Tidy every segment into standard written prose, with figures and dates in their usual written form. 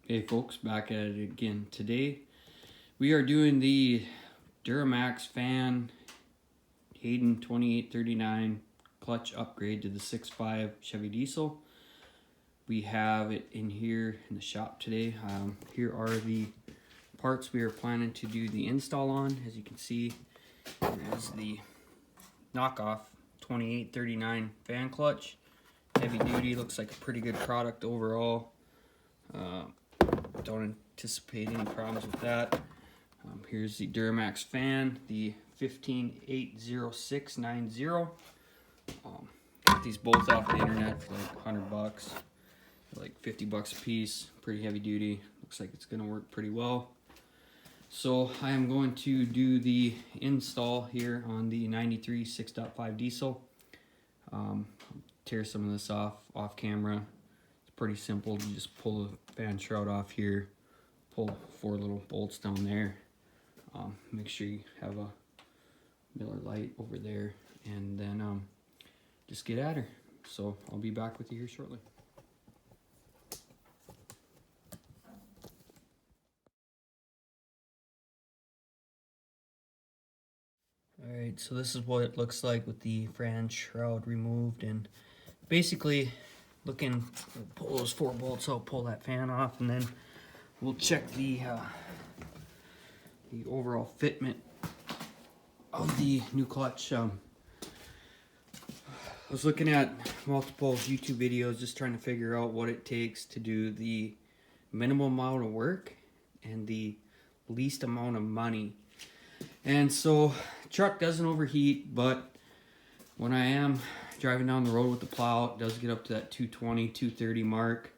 Hey folks, back at it again today. We are doing the Duramax fan Hayden 2839 clutch upgrade to the 6.5 Chevy diesel. We have it in here in the shop today. Here are the parts we are planning to do the install on. As you can see, here is the knockoff 2839 fan clutch. Heavy duty, looks like a pretty good product overall. Don't anticipate any problems with that. Here's the Duramax fan, the 1580690. Got these both off the internet for like $100, like $50 a piece. Pretty heavy duty. Looks like it's gonna work pretty well. So I am going to do the install here on the 93 6.5 diesel. Tear some of this off camera. It's pretty simple. You just pull the fan shroud off here, pull 4 little bolts down there. Make sure you have a Miller light over there, and then just get at her. So I'll be back with you here shortly. Alright, so this is what it looks like with the fan shroud removed, and basically looking, pull those 4 bolts out, pull that fan off, and then we'll check the overall fitment of the new clutch. I was looking at multiple YouTube videos just trying to figure out what it takes to do the minimum amount of work and the least amount of money. And so truck doesn't overheat, but when I am driving down the road with the plow, it does get up to that 220, 230 mark.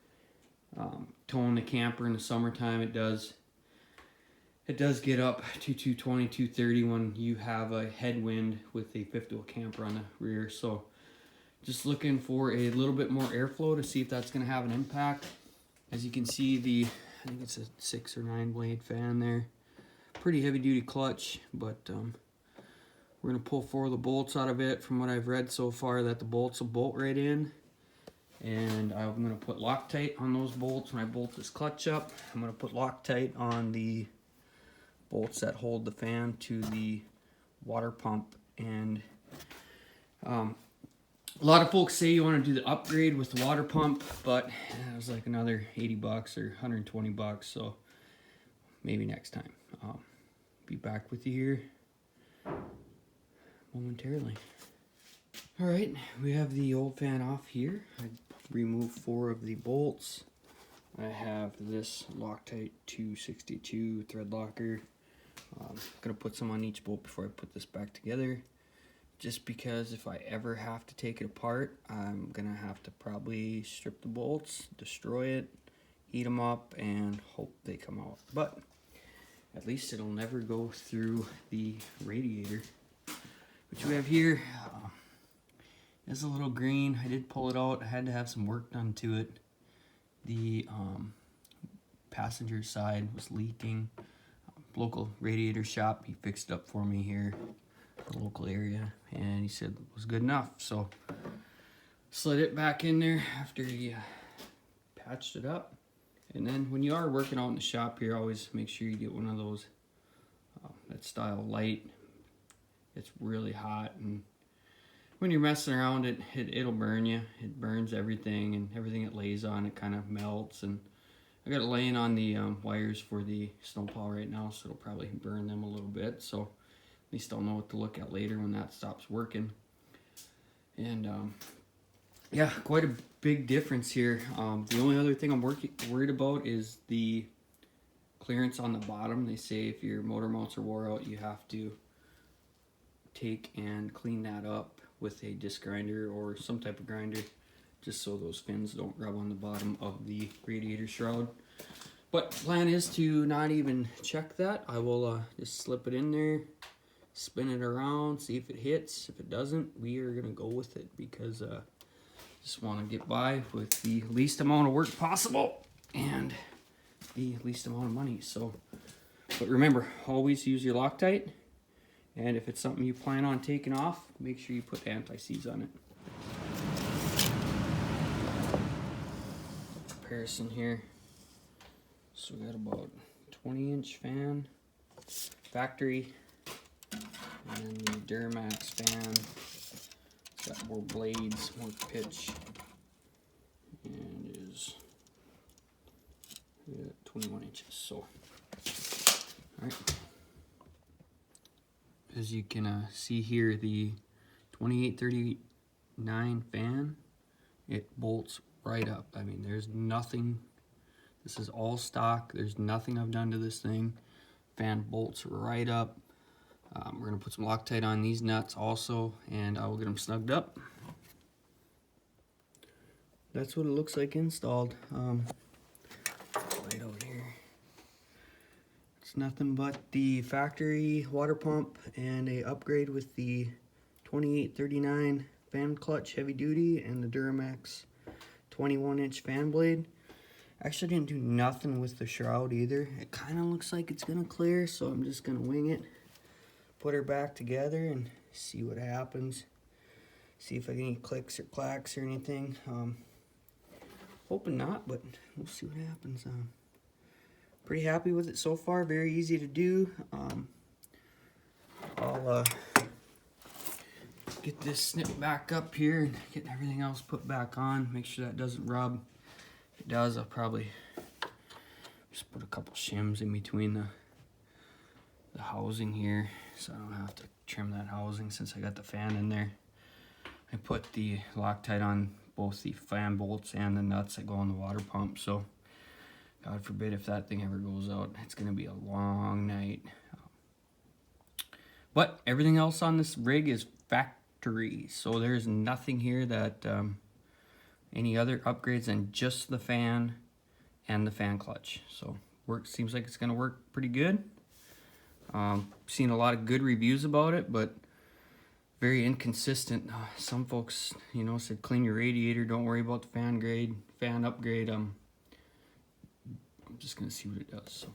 Towing the camper in the summertime, it does get up to 220, 230 when you have a headwind with a fifth wheel camper on the rear. So just looking for a little bit more airflow to see if that's going to have an impact. As you can see, I think it's a 6 or 9 blade fan there. Pretty heavy duty clutch, but we're going to pull 4 of the bolts out of it. From what I've read so far, that the bolts will bolt right in. And I'm going to put Loctite on those bolts when I bolt this clutch up. I'm going to put Loctite on the bolts that hold the fan to the water pump. And a lot of folks say you want to do the upgrade with the water pump, but it was like another $80 or $120, so maybe next time. Be back with you here momentarily. All right, we have the old fan off here. I removed 4 of the bolts. I have this Loctite 262 thread locker. I'm gonna put some on each bolt before I put this back together, just because if I ever have to take it apart, I'm gonna have to probably strip the bolts, destroy it, heat them up, and hope they come out. But at least it'll never go through the radiator, which we have here. It's a little green. I did pull it out. I had to have some work done to it. The passenger side was leaking. Local radiator shop, he fixed it up for me here in the local area, and he said it was good enough. So slid it back in there after he patched it up. And then when you are working out in the shop here, always make sure you get one of those that style light. It's really hot, and when you're messing around, it'll burn you. It burns everything, and everything it lays on, it kind of melts. And I got it laying on the wires for the snowplow right now, so it'll probably burn them a little bit. So at least I'll know what to look at later when that stops working. And yeah, quite a big difference here. The only other thing I'm worried about is the clearance on the bottom. They say if your motor mounts are wore out, you have to take and clean that up with a disc grinder or some type of grinder, just so those fins don't rub on the bottom of the radiator shroud. But plan is to not even check that. I will just slip it in there, spin it around, see if it hits. If it doesn't, we are gonna go with it, because just want to get by with the least amount of work possible and the least amount of money. So, but remember, always use your Loctite, and if it's something you plan on taking off, make sure you put anti-seize on it. Comparison here. So we got about 20-inch fan, factory, and the Duramax fan. It's got more blades, more pitch, and is 21 inches. So, all right. As you can see here, the 2839 fan, it bolts right up. I mean, there's nothing. This is all stock. There's nothing I've done to this thing. Fan bolts right up. We're gonna put some Loctite on these nuts also, and I will get them snugged up. That's what it looks like installed. Light out here. It's nothing but the factory water pump and a upgrade with the 2839 fan clutch heavy duty and the Duramax 21-inch fan blade. Actually didn't do nothing with the shroud either. It kind of looks like it's gonna clear, so I'm just gonna wing it, put her back together and see what happens. See if I get any clicks or clacks or anything. Hoping not, but we'll see what happens. Pretty happy with it so far. Very easy to do. I'll get this snip back up here and get everything else put back on. Make sure that doesn't rub. If it does, I'll probably just put a couple shims in between the housing here, so I don't have to trim that housing since I got the fan in there. I put the Loctite on both the fan bolts and the nuts that go on the water pump, so God forbid if that thing ever goes out, it's gonna be a long night. But everything else on this rig is factory, so there's nothing here that any other upgrades than just the fan and the fan clutch. So seems like it's gonna work pretty good. Seen a lot of good reviews about it, but very inconsistent. Some folks, you know, said clean your radiator, don't worry about the fan upgrade. I'm just gonna see what it does. So.